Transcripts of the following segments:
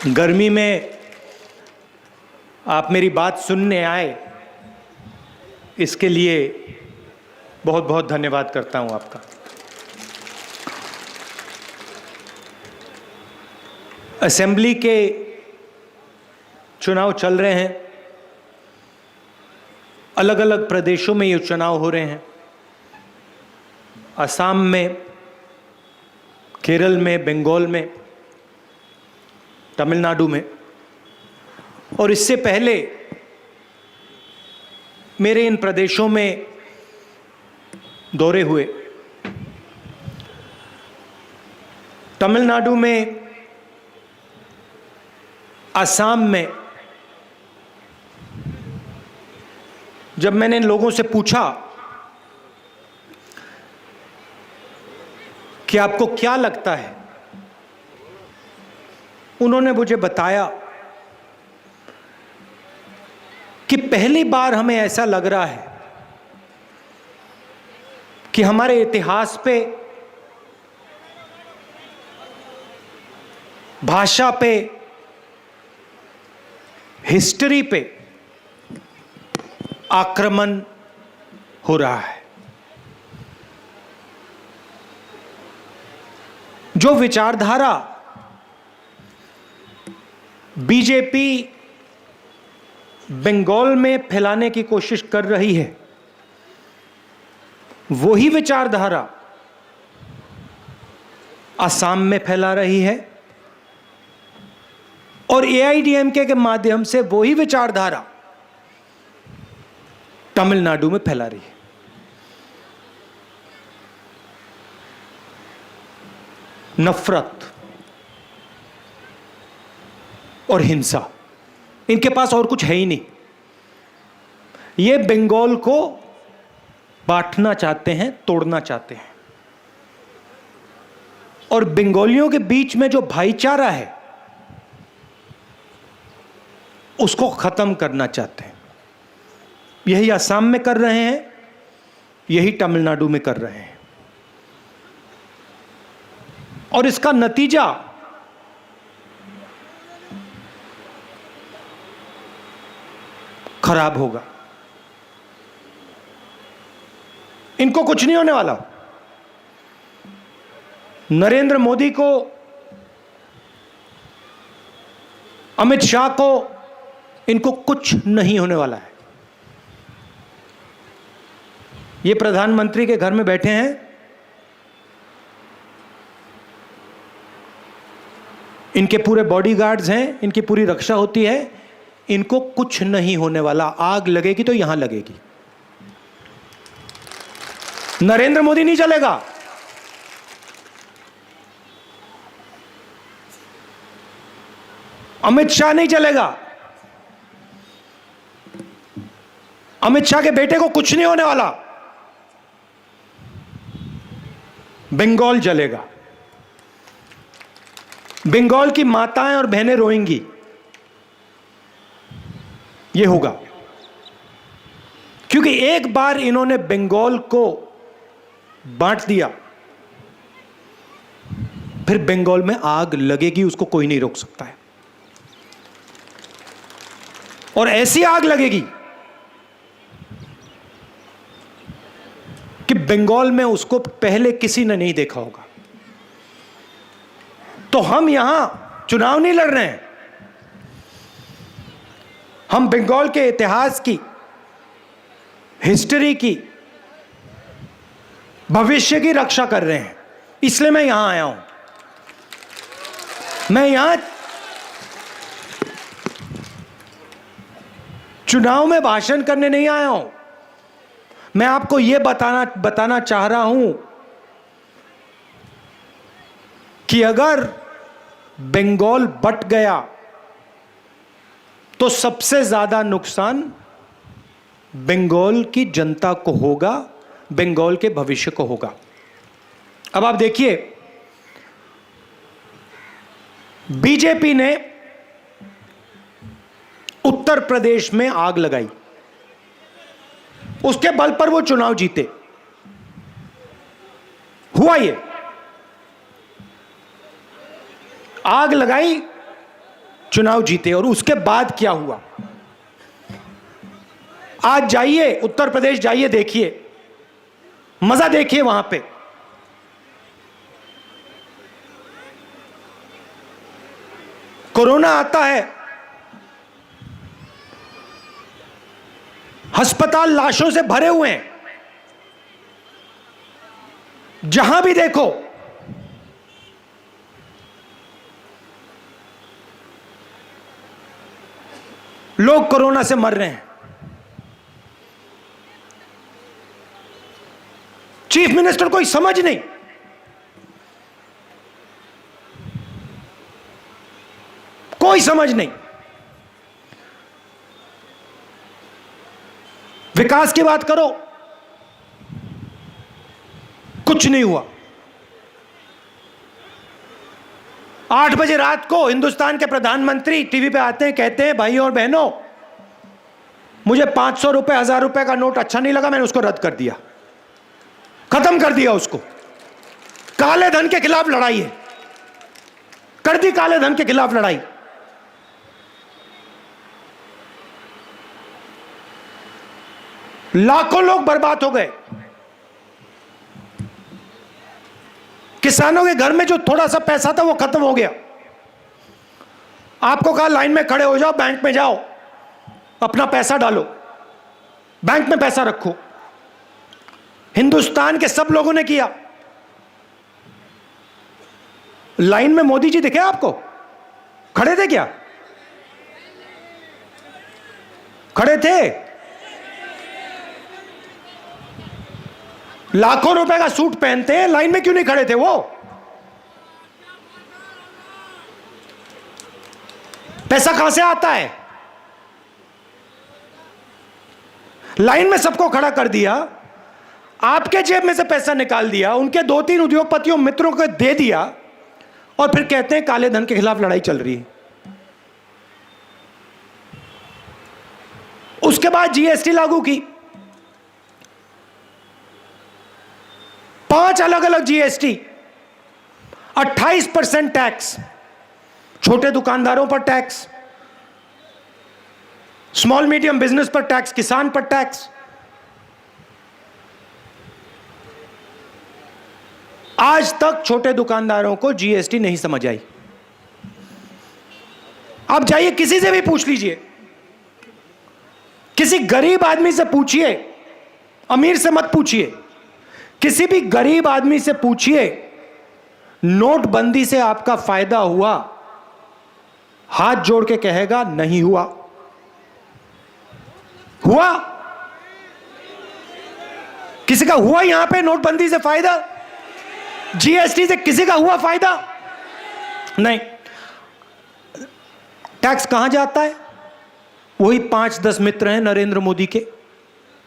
गर्मी में आप मेरी बात सुनने आए, इसके लिए बहुत बहुत धन्यवाद करता हूं आपका। असेंबली के चुनाव चल रहे हैं, अलग अलग प्रदेशों में ये चुनाव हो रहे हैं। असम में, केरल में, बंगाल में, तमिलनाडु में, और इससे पहले मेरे इन प्रदेशों में दौरे हुए। तमिलनाडु में, असम में जब मैंने लोगों से पूछा कि आपको क्या लगता है, उन्होंने मुझे बताया कि पहली बार हमें ऐसा लग रहा है कि हमारे इतिहास पे, भाषा पे, हिस्ट्री पे आक्रमण हो रहा है। जो विचारधारा बीजेपी बंगाल में फैलाने की कोशिश कर रही है, वही विचारधारा असम में फैला रही है, और एआईएडीएमके के माध्यम से वही विचारधारा तमिलनाडु में फैला रही है। नफरत और हिंसा, इनके पास और कुछ है ही नहीं। ये बंगाल को बांटना चाहते हैं, तोड़ना चाहते हैं, और बंगालियों के बीच में जो भाईचारा है उसको खत्म करना चाहते हैं। यही असम में कर रहे हैं, यही तमिलनाडु में कर रहे हैं, और इसका नतीजा खराब होगा। इनको कुछ नहीं होने वाला। नरेंद्र मोदी को, अमित शाह को, इनको कुछ नहीं होने वाला है। ये प्रधानमंत्री के घर में बैठे हैं, इनके पूरे बॉडीगार्ड्स हैं, इनकी पूरी रक्षा होती है, इनको कुछ नहीं होने वाला। आग लगेगी तो यहां लगेगी। नरेंद्र मोदी नहीं चलेगा, अमित शाह नहीं चलेगा, अमित शाह के बेटे को कुछ नहीं होने वाला। बंगाल जलेगा, बंगाल की माताएं और बहनें रोएंगी। यह होगा क्योंकि एक बार इन्होंने बंगाल को बांट दिया, फिर बंगाल में आग लगेगी, उसको कोई नहीं रोक सकता है। और ऐसी आग लगेगी कि बंगाल में उसको पहले किसी ने नहीं देखा होगा। तो हम यहां चुनाव नहीं लड़ रहे हैं, हम बंगाल के इतिहास की, हिस्ट्री की, भविष्य की रक्षा कर रहे हैं। इसलिए मैं यहां आया हूं। मैं यहां चुनाव में भाषण करने नहीं आया हूं। मैं आपको यह बताना चाह रहा हूं कि अगर बंगाल बट गया तो सबसे ज्यादा नुकसान बंगाल की जनता को होगा, बंगाल के भविष्य को होगा। अब आप देखिए, बीजेपी ने उत्तर प्रदेश में आग लगाई, उसके बल पर वो चुनाव जीते। हुआ ये, आग लगाई चुनाव जीते। और उसके बाद क्या हुआ, आज जाइए उत्तर प्रदेश, जाइए देखिए, मजा देखिए वहां पे। कोरोना आता है, अस्पताल लाशों से भरे हुए हैं, जहां भी देखो। लोग कोरोना से मर रहे हैं। चीफ मिनिस्टर कोई समझ नहीं, कोई समझ नहीं। विकास की बात करो, कुछ नहीं हुआ। 8 बजे रात को हिंदुस्तान के प्रधानमंत्री टीवी पे आते हैं, कहते हैं भाइयों और बहनों, मुझे 500 रुपए 1000 रुपए का नोट अच्छा नहीं लगा, मैंने उसको रद्द कर दिया, खत्म कर दिया उसको। काले धन के खिलाफ लड़ाई है, कर दी काले धन के खिलाफ लड़ाई। लाखों लोग बर्बाद हो गए। किसानों के घर में जो थोड़ा सा पैसा था वो खत्म हो गया। आपको कहा लाइन में खड़े हो जाओ, बैंक में जाओ, अपना पैसा डालो, बैंक में पैसा रखो। हिंदुस्तान के सब लोगों ने किया। लाइन में मोदी जी दिखे आपको? खड़े थे क्या? खड़े थे। लाखों रुपए का सूट पहनते हैं, लाइन में क्यों नहीं खड़े थे वो? पैसा कहां से आता है? लाइन में सबको खड़ा कर दिया, आपके जेब में से पैसा निकाल दिया, उनके 2-3 उद्योगपतियों मित्रों को दे दिया, और फिर कहते हैं काले धन के खिलाफ लड़ाई चल रही है। उसके बाद जीएसटी लागू की, 5 अलग अलग जीएसटी, 28% टैक्स, छोटे दुकानदारों पर टैक्स, स्मॉल मीडियम बिजनेस पर टैक्स, किसान पर टैक्स। आज तक छोटे दुकानदारों को जीएसटी नहीं समझ आई। आप जाइए किसी से भी पूछ लीजिए, किसी गरीब आदमी से पूछिए, अमीर से मत पूछिए, किसी भी गरीब आदमी से पूछिए, नोटबंदी से आपका फायदा हुआ? हाथ जोड़ के कहेगा नहीं हुआ। हुआ? किसी का हुआ यहां पे नोटबंदी से फायदा? जीएसटी से किसी का हुआ फायदा? नहीं। टैक्स कहां जाता है? वही 5-10 मित्र हैं नरेंद्र मोदी के,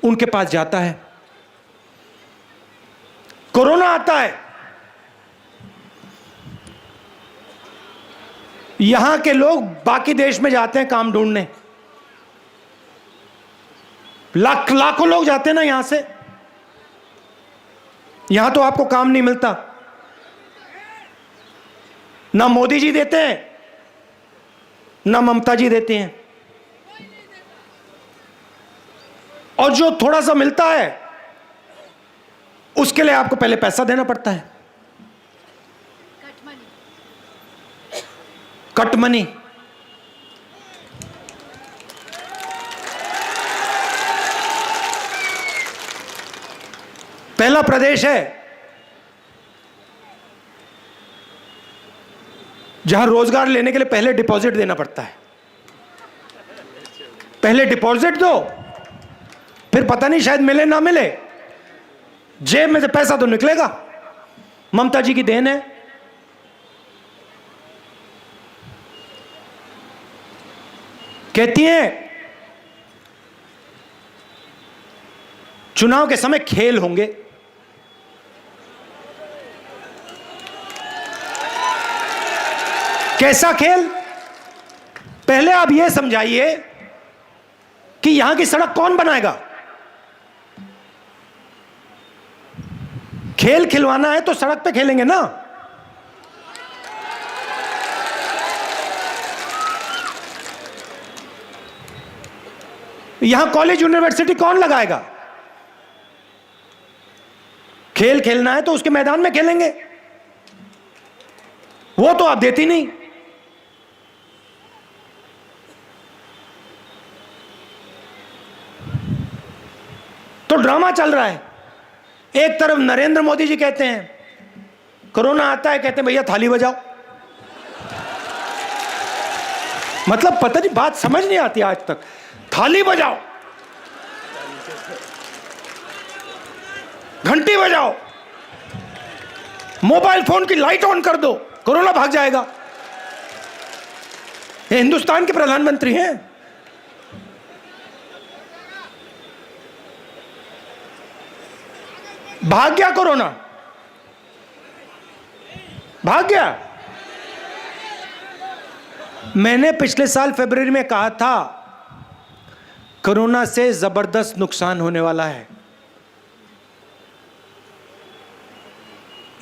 उनके पास जाता है। कोरोना आता है, यहां के लोग बाकी देश में जाते हैं काम ढूंढने, लाखों लोग जाते हैं ना यहां से। यहां तो आपको काम नहीं मिलता, ना मोदी जी देते हैं, ना ममता जी देती हैं, और जो थोड़ा सा मिलता है उसके लिए आपको पहले पैसा देना पड़ता है, कट मनी। पहला प्रदेश है जहां रोजगार लेने के लिए पहले डिपॉजिट देना पड़ता है। पहले डिपॉजिट दो, फिर पता नहीं शायद मिले ना मिले, जेब में से पैसा तो निकलेगा। ममता जी की देन है। कहती हैं चुनाव के समय खेल होंगे। कैसा खेल? पहले आप यह समझाइए कि यहां की सड़क कौन बनाएगा? खेल खिलवाना है तो सड़क पे खेलेंगे ना। यहां कॉलेज यूनिवर्सिटी कौन लगाएगा? खेल खेलना है तो उसके मैदान में खेलेंगे, वो तो आप देती नहीं। तो ड्रामा चल रहा है। एक तरफ नरेंद्र मोदी जी कहते हैं कोरोना आता है, कहते हैं भैया थाली बजाओ। मतलब पता नहीं, बात समझ नहीं आती आज तक। थाली बजाओ, घंटी बजाओ, मोबाइल फोन की लाइट ऑन कर दो, कोरोना भाग जाएगा। ये हिंदुस्तान के प्रधानमंत्री हैं। भाग गया कोरोना, भाग गया। मैंने पिछले साल फरवरी में कहा था कोरोना से जबरदस्त नुकसान होने वाला है।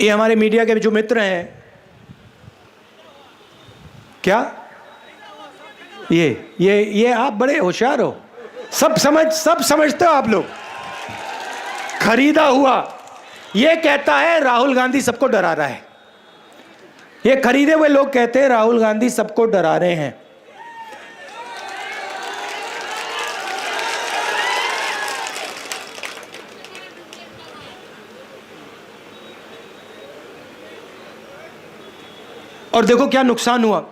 ये हमारे मीडिया के जो मित्र हैं, क्या ये आप बड़े होशियार हो, सब समझते हो आप लोग। खरीदा हुआ, ये कहता है राहुल गांधी सबको डरा रहा है। ये खरीदे हुए लोग कहते हैं राहुल गांधी सबको डरा रहे हैं। और देखो क्या नुकसान हुआ।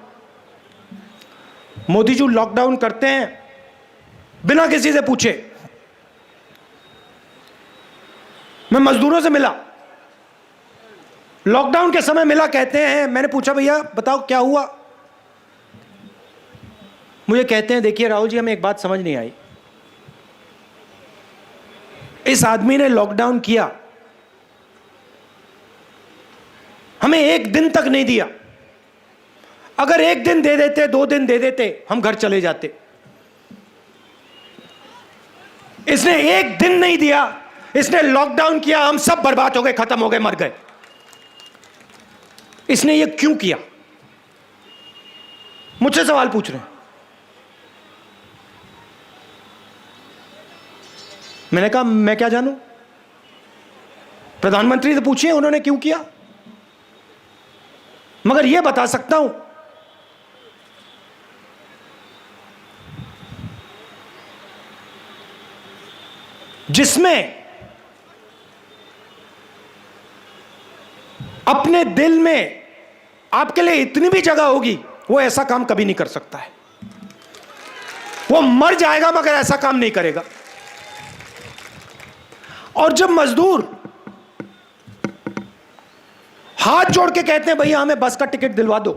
मोदी जी लॉकडाउन करते हैं बिना किसी से पूछे। मैं मजदूरों से मिला, लॉकडाउन के समय मिला, कहते हैं, मैंने पूछा भैया बताओ क्या हुआ। मुझे कहते हैं देखिए राहुल जी हमें एक बात समझ नहीं आई, इस आदमी ने लॉकडाउन किया, हमें एक दिन तक नहीं दिया। अगर एक दिन दे देते, 2 दिन दे देते, हम घर चले जाते। इसने एक दिन नहीं दिया, इसने लॉकडाउन किया, हम सब बर्बाद हो गए, खत्म हो गए, मर गए। इसने ये क्यों किया? मुझसे सवाल पूछ रहे हैं। मैंने कहा मैं क्या जानूं, प्रधानमंत्री से पूछिए उन्होंने क्यों किया। मगर यह बता सकता हूं जिसमें अपने दिल में आपके लिए इतनी भी जगह होगी, वो ऐसा काम कभी नहीं कर सकता है। वो मर जाएगा मगर ऐसा काम नहीं करेगा। और जब मजदूर हाथ जोड़ के कहते हैं भैया हमें बस का टिकट दिलवा दो,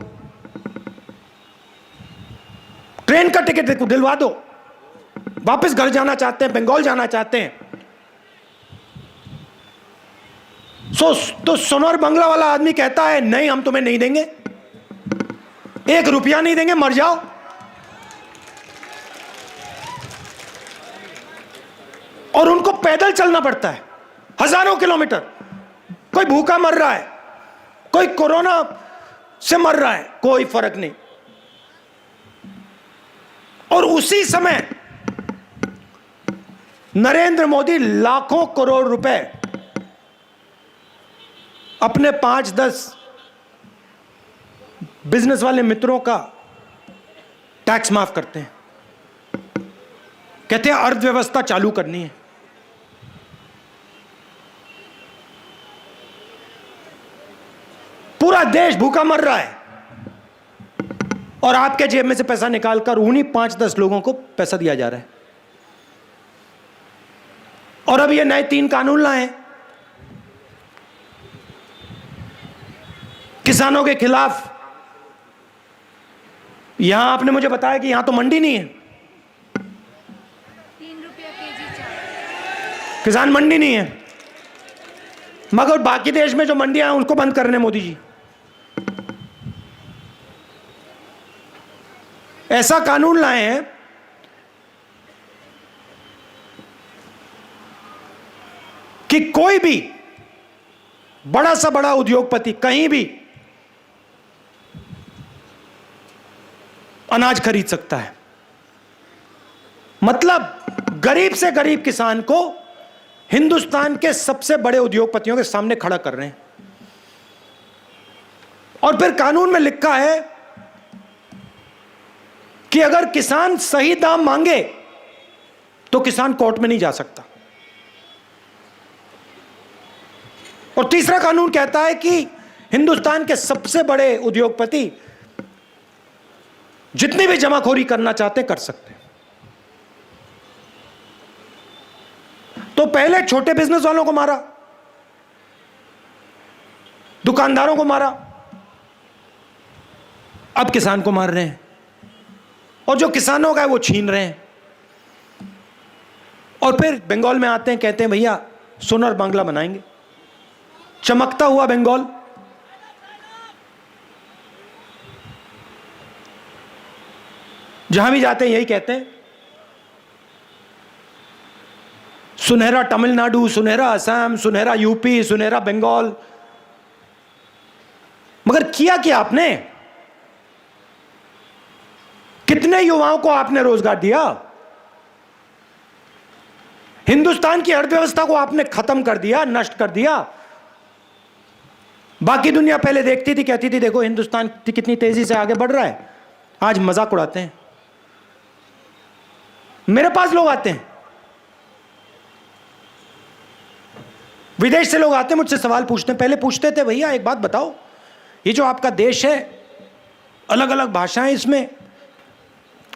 ट्रेन का टिकट दिलवा दो, वापस घर जाना चाहते हैं, बंगाल जाना चाहते हैं, तो सोनार बंगला वाला आदमी कहता है नहीं हम तुम्हें नहीं देंगे, 1 रुपया नहीं देंगे, मर जाओ। और उनको पैदल चलना पड़ता है हजारों किलोमीटर। कोई भूखा मर रहा है, कोई कोरोना से मर रहा है, कोई फर्क नहीं। और उसी समय नरेंद्र मोदी लाखों करोड़ रुपए अपने 5-10 बिजनेस वाले मित्रों का टैक्स माफ करते हैं। कहते हैं अर्थव्यवस्था चालू करनी है। पूरा देश भूखा मर रहा है और आपके जेब में से पैसा निकालकर उन्हीं 5-10 लोगों को पैसा दिया जा रहा है। और अब ये नए 3 कानून लाए किसानों के खिलाफ। यहां आपने मुझे बताया कि यहां तो मंडी नहीं है, 3 रुपया केजी चावल, किसान मंडी नहीं है, मगर बाकी देश में जो मंडियां हैं उनको बंद करने मोदी जी। ऐसा कानून लाए हैं कि कोई भी बड़ा सा बड़ा उद्योगपति कहीं भी अनाज खरीद सकता है। मतलब गरीब से गरीब किसान को हिंदुस्तान के सबसे बड़े उद्योगपतियों के सामने खड़ा कर रहे हैं। और फिर कानून में लिखा है कि अगर किसान सही दाम मांगे तो किसान कोर्ट में नहीं जा सकता। और तीसरा कानून कहता है कि हिंदुस्तान के सबसे बड़े उद्योगपति जितनी भी जमाखोरी करना चाहते कर सकते हैं। तो पहले छोटे बिजनेस वालों को मारा, दुकानदारों को मारा, अब किसान को मार रहे हैं। और जो किसानों का है वो छीन रहे हैं। और फिर बंगाल में आते हैं, कहते हैं भैया सोलर बांग्ला बनाएंगे। चमकता हुआ बंगाल, जहां भी जाते हैं यही कहते हैं, सुनहरा तमिलनाडु, सुनहरा असम, सुनहरा यूपी, सुनहरा बंगाल। मगर किया क्या आपने? कितने युवाओं को आपने रोजगार दिया? हिंदुस्तान की अर्थव्यवस्था को आपने खत्म कर दिया, नष्ट कर दिया। बाकी दुनिया पहले देखती थी, कहती थी देखो हिंदुस्तान कितनी तेजी से आगे बढ़ रहा है, आज मजाक उड़ाते हैं। मेरे पास लोग आते हैं, विदेश से लोग आते हैं, मुझसे सवाल पूछते हैं। पहले पूछते थे भैया एक बात बताओ, ये जो आपका देश है, अलग अलग भाषाएं, इसमें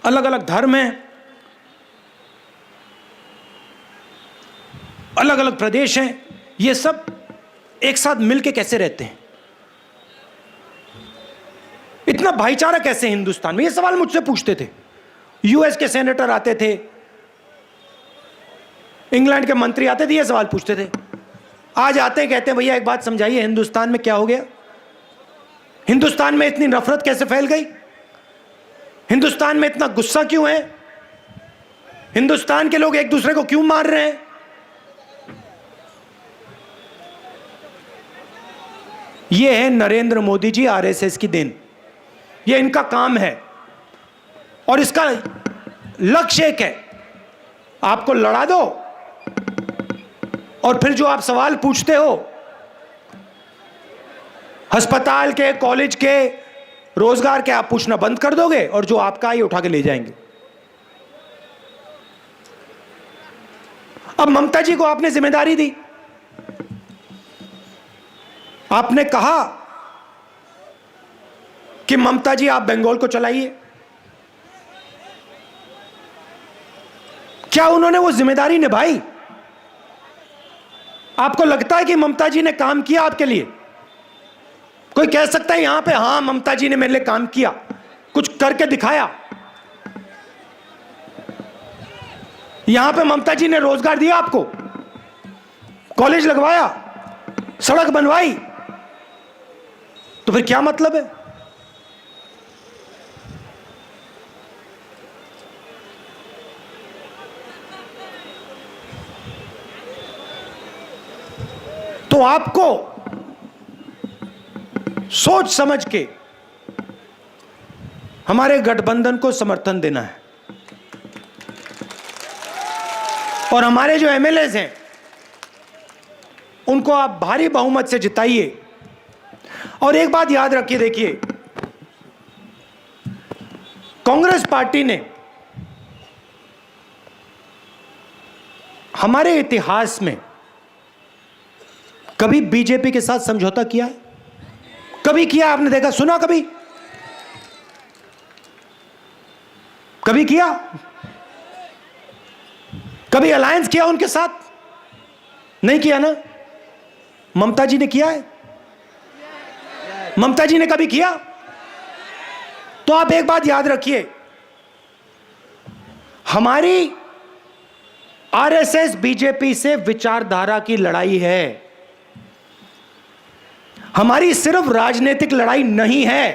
अलग अलग धर्म हैं, अलग अलग प्रदेश हैं, ये सब एक साथ मिलके कैसे रहते हैं? इतना भाईचारा कैसे हिंदुस्तान में? ये सवाल मुझसे पूछते थे। यूएस के सेनेटर आते थे, इंग्लैंड के मंत्री आते थे, ये सवाल पूछते थे। आज आते हैं, कहते हैं भैया एक बात समझाइए, हिंदुस्तान में क्या हो गया? हिंदुस्तान में इतनी नफरत कैसे फैल गई? हिंदुस्तान में इतना गुस्सा क्यों है? हिंदुस्तान के लोग एक दूसरे को क्यों मार रहे हैं? ये है नरेंद्र मोदी जी, आरएसएस की देन। ये इनका काम है और इसका लक्ष्य एक है, आपको लड़ा दो और फिर जो आप सवाल पूछते हो अस्पताल के, कॉलेज के, रोजगार के, आप पूछना बंद कर दोगे और जो आपका ही उठा के ले जाएंगे। अब ममता जी को आपने जिम्मेदारी दी, आपने कहा कि ममता जी आप बंगाल को चलाइए। क्या उन्होंने वो जिम्मेदारी निभाई? आपको लगता है कि ममता जी ने काम किया आपके लिए? कोई कह सकता है यहां पे हाँ ममता जी ने मेरे लिए काम किया, कुछ करके दिखाया? यहां पे ममता जी ने रोजगार दिया आपको, कॉलेज लगवाया, सड़क बनवाई, तो फिर क्या मतलब है? तो आपको सोच समझ के हमारे गठबंधन को समर्थन देना है और हमारे जो एमएलएज हैं उनको आप भारी बहुमत से जिताइए। और एक बात याद रखिए, देखिए कांग्रेस पार्टी ने हमारे इतिहास में कभी बीजेपी के साथ समझौता किया है? कभी किया? आपने देखा, सुना कभी? कभी किया? कभी अलायंस किया उनके साथ? नहीं किया ना? ममता जी ने किया है? ममता जी ने कभी किया? तो आप एक बात याद रखिए, हमारी आरएसएस बीजेपी से विचारधारा की लड़ाई है, हमारी सिर्फ राजनीतिक लड़ाई नहीं है।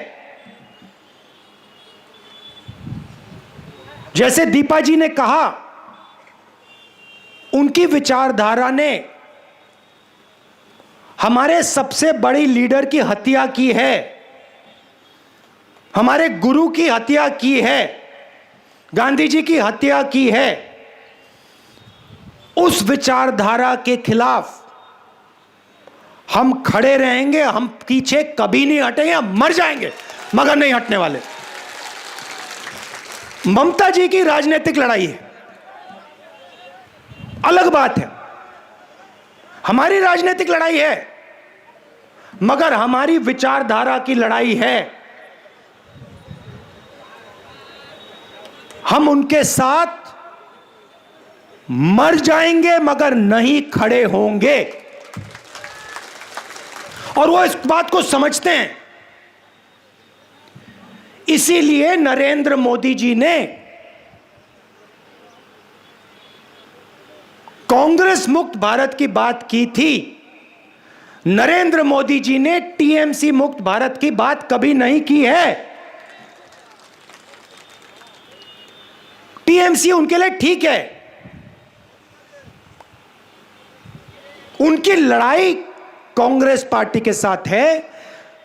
जैसे दीपा जी ने कहा, उनकी विचारधारा ने हमारे सबसे बड़ी लीडर की हत्या की है, हमारे गुरु की हत्या की है, गांधी जी की हत्या की है। उस विचारधारा के खिलाफ हम खड़े रहेंगे, हम पीछे कभी नहीं हटेंगे, हम मर जाएंगे मगर नहीं हटने वाले। ममता जी की राजनीतिक लड़ाई है, अलग बात है। हमारी राजनीतिक लड़ाई है, मगर हमारी विचारधारा की लड़ाई है। हम उनके साथ मर जाएंगे मगर नहीं खड़े होंगे, और वो इस बात को समझते हैं। इसीलिए नरेंद्र मोदी जी ने कांग्रेस मुक्त भारत की बात की थी। नरेंद्र मोदी जी ने टीएमसी मुक्त भारत की बात कभी नहीं की है। टीएमसी उनके लिए ठीक है, उनकी लड़ाई कांग्रेस पार्टी के साथ है,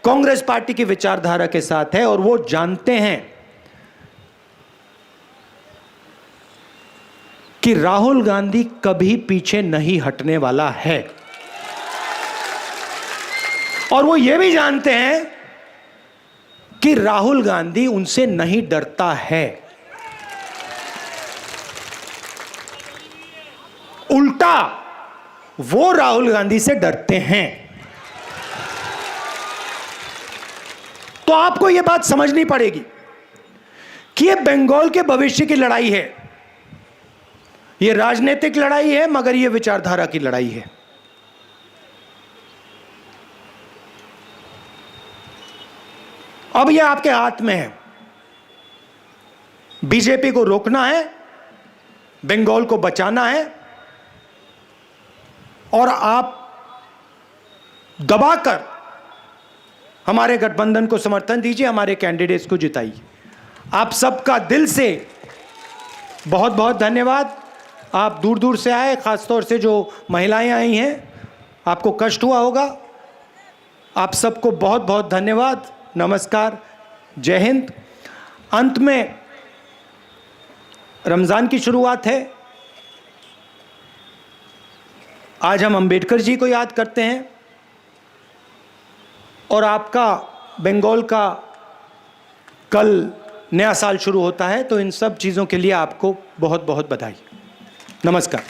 कांग्रेस पार्टी की विचारधारा के साथ है, और वो जानते हैं कि राहुल गांधी कभी पीछे नहीं हटने वाला है। और वो ये भी जानते हैं कि राहुल गांधी उनसे नहीं डरता है, उल्टा वो राहुल गांधी से डरते हैं। तो आपको यह बात समझनी पड़ेगी कि यह बंगाल के भविष्य की लड़ाई है, यह राजनीतिक लड़ाई है, मगर यह विचारधारा की लड़ाई है। अब यह आपके हाथ में है। बीजेपी को रोकना है, बंगाल को बचाना है, और आप दबाकर हमारे गठबंधन को समर्थन दीजिए, हमारे कैंडिडेट्स को जिताइए। आप सबका दिल से बहुत बहुत धन्यवाद। आप दूर दूर से आए, खासतौर से जो महिलाएं आई हैं, आपको कष्ट हुआ होगा। आप सबको बहुत बहुत धन्यवाद, नमस्कार, जय हिंद। अंत में रमज़ान की शुरुआत है। आज हम अंबेडकर जी को याद करते हैं, और आपका बंगाल का कल नया साल शुरू होता है, तो इन सब चीज़ों के लिए आपको बहुत बहुत बधाई। नमस्कार।